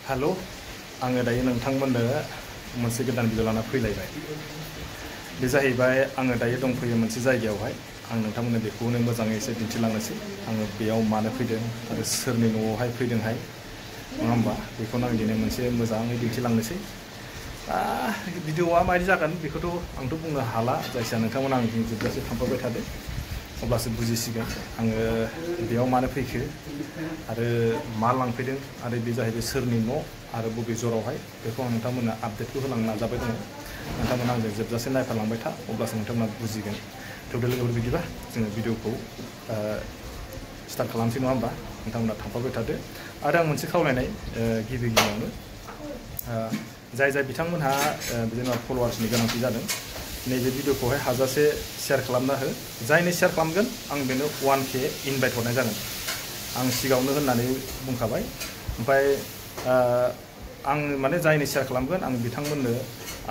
हेल' आङो दायो नोंथांमोननो मोनसे गोदान भिडिअ लाना फैलायबाय। बे जाहैबाय आङो दायो दंफैयो मोनसे जायगायावहाय आं नोंथांमोननो बेखौनो मोजाङै एसे दिन्थिलांनोसै। आङो बेयाव मानो फैदों आरो सोरनि न'आवहाय फैदोंहाय नङा होमबा, बेखौनो आं दिनै मोनसे मोजाङै दिन्थिलांनोसै। भिडिअआ माबायदि जागोन बेखौथ' आंथ' बुंनो हाला, जायखिया नोंथांमोना आं जोबजासे थांफाबाय थादो, अब्लासो बुजिसिगोन आङो बेयाव मानो फैखो आरो मा लांफैदों आरो बे जाहैबाय सोरनि न' आरो बबे जरावहाय, बेखौ आं नोंथांमोननो आपडेटखौ होलांनो नाजाबाय दङ। नोंथांमोना आंजों जोबजासे नायफालांबाय था, अब्लासो नोंथांमोना बुजिगोन। थेवबो लोगोफोर बिदिबा जोङो भिडिअखौ स्टार्ट खालामसै नङा होमबा, नोंथांमोना थांफाबाय थादो। आरो आं मोनसे खावलायनाय, गिबियावनो जाय बिथांमोनहा जेनेबा फल'वार्सनि गोनांथि जादों, नैबे भिडिअखौहाय हाजासे शेयार खालामना हो। जायनो शेयार खालामगोन आं बेनो 1K इनभाइट हरनाय जागोन। आं सिगाङावनो होननानै बुंखाबाय। ओमफ्राय आं माने जायनो शेयार खालामगोन आं बिथांमोननो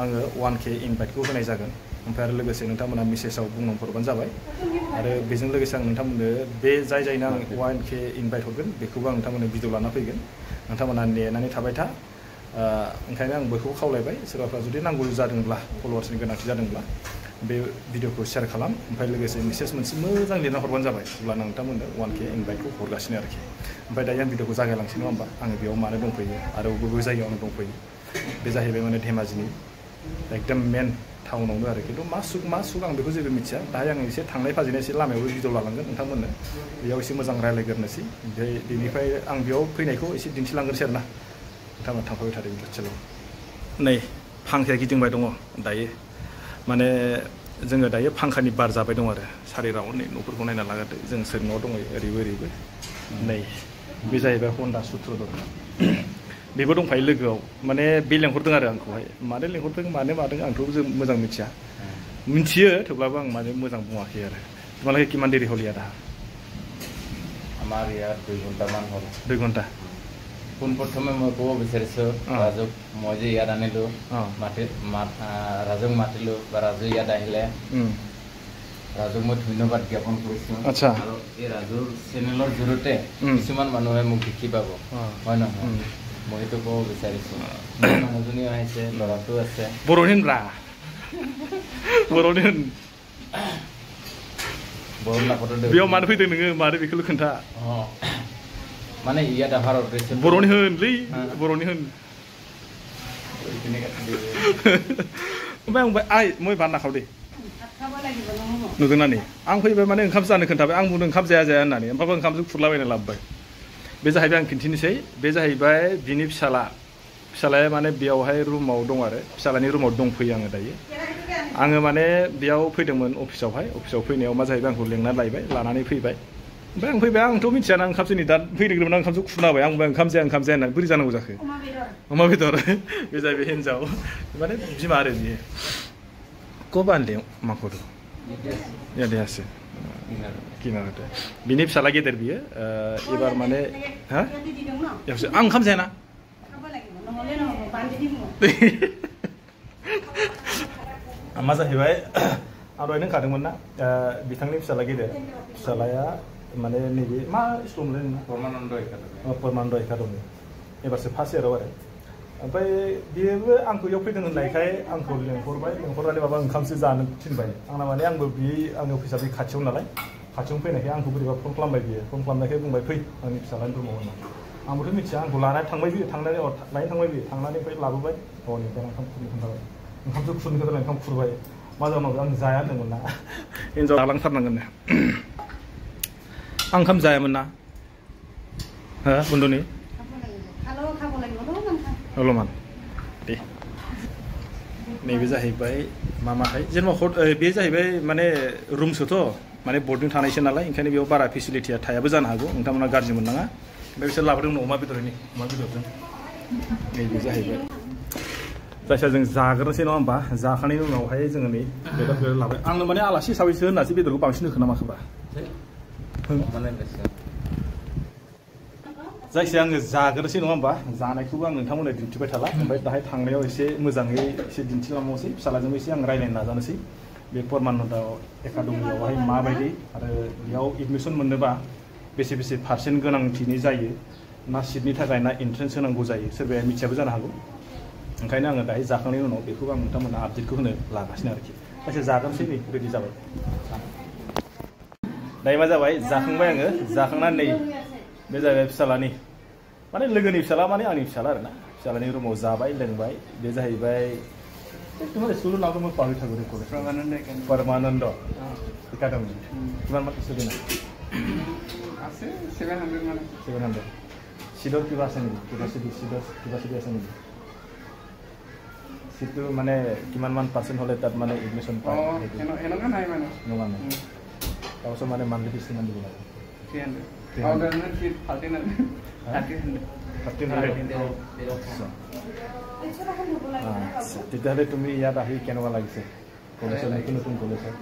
आङो 1K इनभाइटखौ होनाय जागोन। ओमफ्राय आरो लोगोसे नोंथांमोना मेसेजाव बुंहरबानो जाबाय। आरो बेजों लोगोसे आं नोंथांमोननो बे जायनो आं 1K इनभाइट हरगोन बेखौबो आं नोंथांमोननो भिडिअ लाना फैगोन। नोंथांमोना नेनानै थाबाय था। ओंखायनो आं बयखौबो खावलायबाय, सोरबाफ्रा जुदि नांगौ जादोंब्ला, फल'वार्सनि गोनांथि जादोंब्ला बे भिडिअखौ शेयार खालाम। ओमफ्राय लोगोसे मेसेज मोनसे मोजां लिरना हरबानो जाबाय, अब्ला नोंथांमोननो 1K इनभाइटखौ हरगासिनो आरोखि। ओमफ्राय दायो आं भिडिअखौ जागायलांसै नङा होमबा। आङो बेयाव मानो दंफैयो आरो बबे जायगायावनो दंफैयो। बे जाहैबाय माने धेमाजिनि एकदम मेन टाउनावनो आरो, खिन्थु मा सुक आं बेखौ जेबो मिथिया। दाहाय आं एसे थांनाय फाजिनाय एसे लामायावबो भिडिअ लालांगोन नोंथांमोननो, बेयाव एसे मोजां रायज्लायग्रोनोसै। ओमफ्राय बेनिफ्राय आं बेयाव फैनायखौ एसे दिन्थिलांग्रोसै आरो ना, नोंथांमोना थांफाबाय थादों चेल'। नै फांखाया गिदिंबाय दङ दायो, माने जोङो दायो फांखानि बार जाबाय दं आरो सारि राउन्डनि न'फोरखौ नायना लाग्रोदो। जों सोर न'आव दङ ओरैबो नै बे जाहैबाय हन्डा सुथ्र दं, बेबो दंफायो लोगोआव। माने बे लेंहरदों आरो आंखौहाय, मानो लेंहरदों मानो मादों आंथ' जों मोजां मिथियो, थेवब्लाबो आं माने मोजां बुङाखै आरो। তোমালোকে কিমান দেৰি হ'ল ইয়াত আহা? আমাৰ ইয়াত 2 ঘণ্টামান হ'ল। 2 ঘণ্টা। পোনপ্ৰথমে মই ক'ব বিচাৰিছোঁ, ৰাজুক মই যে ইয়াত আনিলোঁ, ৰাজুক মাতিলোঁ বা ৰাজু ইয়াত আহিলে, ৰাজুক মই ধন্যবাদ জ্ঞাপন কৰিছোঁ। আৰু এই ৰাজুৰ চেনেলৰ জৰিয়তে কিছুমান মানুহে মোক দেখি পাব, হয় নহয়? মই সেইটো ক'ব বিচাৰিছোঁ। মানুহজনীও আহিছে, ল'ৰাটো আছে। বৰ'নি ৰা বৰ'নি बर' नाखौथ' बेयाव मानो फैदों नोङो, मानो बेखौल' खोन्था। माने इयाद आहार उद्देश्य बर'नि होनलै, बर'नि होन। ओमफ्राय आइ मैं बान्ना खाव दे नुदोंना नै आं फैबाय माने ओंखाम जानो खोन्थाबाय। आं बुंदों ओंखाम जाया होननानै, ओमफ्राय ओंखामजों खुरलाबायना लाबोबाय। बे जाहैबाय आं खिन्थिनोसै, बे जाहैबाय बिनि फिसालाया माने बेयावहाय रुमाव दं आरो, फिसालानि रुमाव दंफैयो आङो दायो। आङो माने बेयाव फैदोंमोन अफिसाव फैनायाव मा जाहैबाय आंखौ लेंनानै लानानै फैबाय। ओमफ्राय आं फैबाय, आंथ' मिथियाना ओंखामसो नै दा फैदोंमोन, आं ओंखामसो खुरना होबाय। आं बुंबाय ओंखाम जाया होननानै, बोरै जानांगौ जाखो? अमा बेदर बे जाहैबाय हिन्जाव, माने बिमा आरो बियो। कबानले माखौथ' देहासो किनारदो बिनि फिसाला गेदेर बियो। एबार माने आं ओंखाम जायाना मा जाहैबाय, आं दहाय होनखादोंमोन ना, बिथांनि फिसाला गेदेर, फिसालाया माने नैबे मा स्कुल मोनलाय नोंना? परमानन्द एकाडेमि, एबारसो फार्स्ट इयाराव आरो। ओमफ्राय बेबो आंखौ इयाव फैदों होननायखाय आंखौ लेंहरनानै माबा ओंखामसो जानो थिनबाय। आंना माने आंबो आंनि अफिसा बे खाथियाव नालाय, खाथियावनो फैनायखाय आंखौ बोरैबा फन खालामबाय बियो। फन खालामनायखाय बुंबाय फै आंनि फिसालानि रुमाव होनना। आंबोथ' मिथिया, आंखौ लानानै थांबाय बियो, लायनो थांबाय बियो, थांनानै ओमफ्राय लाबोबाय। न'निफ्राय ओंखाम खुरनो खोन्थाबाय, ओंखामसो खुरनो खोन्थाबाय, ओंखाम खुरबाय। मा जानांगौ, आं जाया होनदोंमोन ना, हिन्जाव जालांथारनांगोन। आं ओंखाम जायामोन ना, हो बन्दुनि अलमान दे। नैबे जाहैबाय मामाहाय जेनेबा बे जाहैबाय माने रुमसोथ' माने बर्डिं थानायसो नालाय, ओंखायनो बेयाव बारा फेसिलिटिया थायाबो जानो हागौ, नोंथांमोना गाज्रि मोननाङा। ओमफ्राय बिसोर लाबोदोंमोन अमा बेदरजों। नैबे जाहैबाय, जायखिया जों जाग्रोनोसै नङा होमबा। जाखांनायनि उनावहाय जोङो नै बेदर लाबाय। आंनो माने आलासि हिसाबैसो होननासो बेदरखौ बांसिन होखो नामाखोबा। जायखिया आङो जाग्रोनोसै नङा होमबा। जानायखौबो आं नोंथांमोननो दिन्थिबाय थाला, ओमफ्राय दाहाय थांनायाव एसे मोजाङै एसे दिन्थिलांबावनोसै। फिसालाजोंबो एसे आं रायज्लायनो नाजानोसै, बे परमानन्द एकाडेमियावहाय माबायदि, आरो बेयाव एडमिसन मोननोबा बेसे पारसेन्ट गोनांथिनि जायो, ना सिटनि थाखाय ना एन्ट्रेन्स होनांगौ जायो सोरबाया मिथियाबो जानो हागौ ओंखायनो आङो दायो जाखांनायनि उनाव बेखौबो आं नोंथांमोननो आपडेटखौ होनो लागासिनो आरोखि एसे जागोनसै नै रेडि जाबाय दायो मा जाबाय जाखांबाय आङो जाखांनानै नै बे जाबाय फिसालानि माने लोगोनि फिसाला माने आंनि फिसाला आरोना फिसालानि रुमाव जाबाय लोंबाय बे जाहैबाय तुम्हारे स्कूल नाम तो मैं पागल था गुरु को परमानंद एकेडमी किमान मान स्टूडेंट আছে 700 মান 700 সিডৰ কিবা আছে নেকি কিবা আছে নেকি সিটো মানে কিমান মান পাৰ্চেন্ট হলে তাত মানে এডমিশন পায় এনেকা নাই মানে নমান নাই তাৰপিছত মানে মান্থলি ফিজ কিমান দিব লাগে 300 অৰ্ডাৰ নে ফিজ 1300 তেতিয়াহ'লে তুমি ইয়াত আহি কেনেকুৱা লাগিছে কলেজত নতুন নতুন কলেজত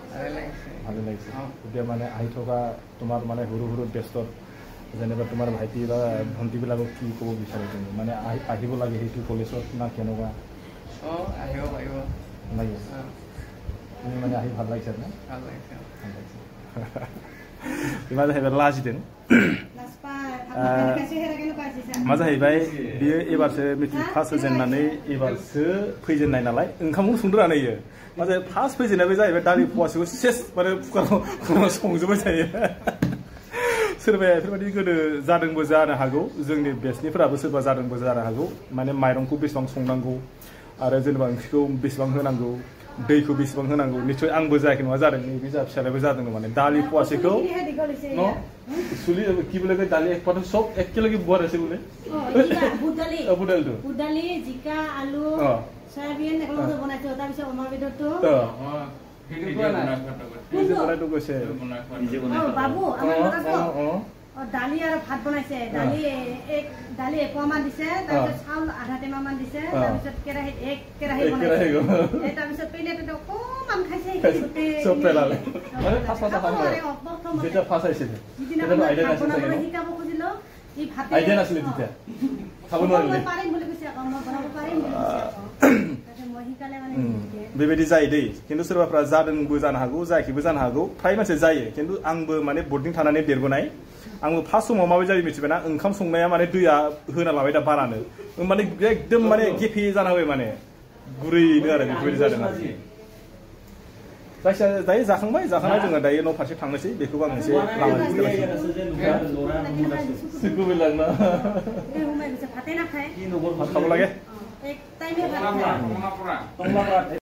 ভালে লাগিছে এতিয়া মানে আহি থকা তোমাৰ মানে সৰু সৰু ব্যস্ত যেনিবা তোমাৰ ভাইটি বা ভণ্টিবিলাকক কি ক'ব বিচাৰে তুমি মানে আহিব লাগে সেইটো কলেজত না কেনেকুৱা আহিব পাৰিব লাগে তুমি মানে আহি ভাল লাগিছে না ভাল লাগিছে কিমান जाहैबाय लाजिदों मा जाहैबाय बियो एबारसो मेट्रिक पास होजेननानै एबारसो फैजेननाय नालाय ओंखामखौ संदोंना इयो मा जायो फार्स्ट फैजेननाय बे जाहैबाय दालि फवासेखौ सेस माने कुकाराव संजोबबाय थायो सोरबाया बेफोरबायदि गोदो जादोंबो जानो हागौ जोंनि बेचनिफोराबो सोरबा जादोंबो जानो हागौ माने माइरंखौ बेसेबां संनांगौ आरो जेनेबा ओंख्रिखौ बेसेबां होनांगौ दैखौ बेसेबां होनांगौ निश्चय आंबो जायाखै नङा जादों नैबे जा फिसालायबो जादों माने दालि फवासेखौ न सुली কি বলে দালি এক পাতে সব একলগে বড় আছে বলে বুদালি জিকা আলু সয়াবিন একলগে বনাইছো তাৰ পিছত অমাৰ বেদৰটো নিজে বনাইতো গৈছে বাবু আমাৰ কথা দালি আৰু ভাত বনাইছে দালি একমান দিছে তাৰপিছত চাউল আধা টেমা মান দিছে তাৰপিছত কেৰাহীত এক কেৰাহী বনাইছে তাৰপিছত প্লেটত অকমান খাইছে সব পেলালে মানে ফাস যেটা ফাস আইছে এটা আইডিয়া আছে শিকাব খুজিলো এই ভাত আইডিয়া আছিল তেতিয়া খাব নোৱাৰিলে পাৰিম বুলি কৈছে আকৌ মই বনাব পাৰিম বুলি কৈছে মই শিকালে মানে बेबायदि जायो दै खिन्थु सोरबाफ्रा जादोंबो जानो हागौ जायाखैबो जानो हागौ फ्राय मानसि जायो खिन्थु आंबो माने बर्डिं थानानै देरबोनाय आंबो फार्स्ट समाव माबायदि जायो मिथिबायना ओंखाम संनाया माने दैया होना लाबाय दा बारानो माने एकदम माने गेफे जाना होबाय माने गुरैनो आरो बेबायदि जादों आरो जायखिया दायो जाखांबाय जाखांनाय जोङो दायो न' फारसे थांनोसै बेखौबो आं एसे लामा ভাতে নাখায় খাব লাগে এক টাইমে ভাত খায়